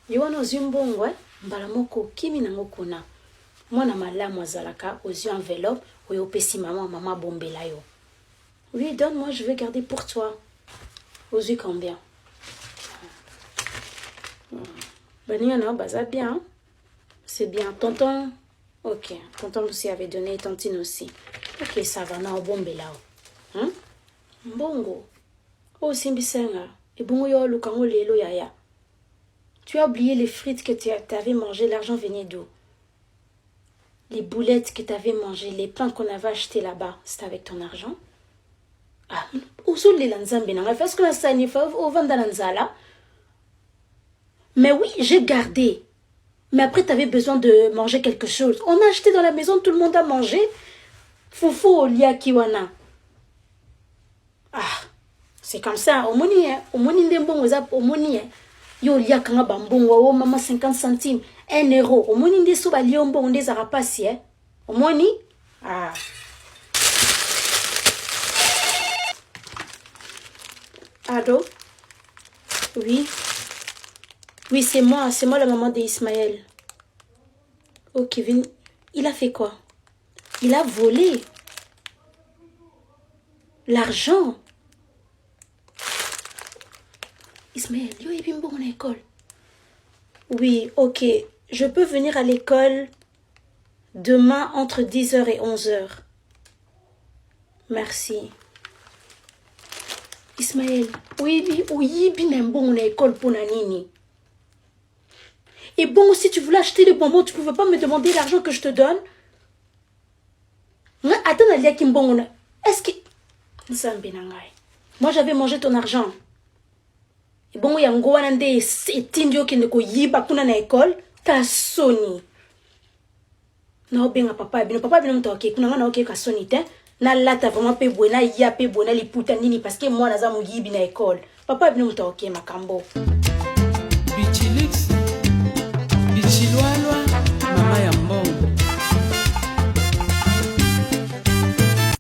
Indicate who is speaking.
Speaker 1: Yono zimbongo mbala moko kimi nango kuna. Mwana malamu azalaka aux yeux enveloppe oyo pesi maman bombela yo. Oui, donne-moi, je vais garder pour toi. Aux yeux combien? Bania na baza bien. C'est bien. Tonton, ok. Tonton aussi avait donné, tantine aussi. Ok, ça va, na bombela yo. Hein? Mbongo. Oh, simbisenga. Et bongo yo lukango lelo yaya. Tu as oublié les frites que tu avais mangé, l'argent venait d'où? Les boulettes que tu avais mangées, les pains qu'on avait achetés là-bas, c'était avec ton argent? Ah, où sont les lanzambe? Est-ce que la sanifa au vandalanzala? Mais oui, j'ai gardé. Mais après, tu avais besoin de manger quelque chose. On a acheté dans la maison, tout le monde a mangé. Foufou olia kiwana. Ah, c'est comme ça. Au moni, ndembo ngozap, au moni, yo lia kanga bambongo, oh maman 50 centimes, 1 euro. Au moni nde soba liombo, on des arapasi, Au moni, ah. Allô? Oui. Oui, c'est moi la maman d'Ismaël. Oh, Kevin, il a fait quoi? Il a volé l'argent. Ismaël, yo est bien bon à l'école. Oui, ok. Je peux venir à l'école demain entre 10h et 11h. Merci. Ismaël, oui, bien bon à l'école pour Nanini. Et bon, si tu voulais acheter des bonbons, tu ne pouvais pas me demander l'argent que je te donne? Attends, est-ce que... Moi, j'avais mangé ton argent. Et bon, il y a un gros anande et tindio qui ne ko yiba kuna na école. Ta soni. Na obenga papa bino mtoke kuna na oke ka soni te. Na lata vraiment pe buena ya pe buena li puta nini parce que moi naza mu yibi na école. Papa bino mtoke makambo.
Speaker 2: Bichilix. Bichilwan.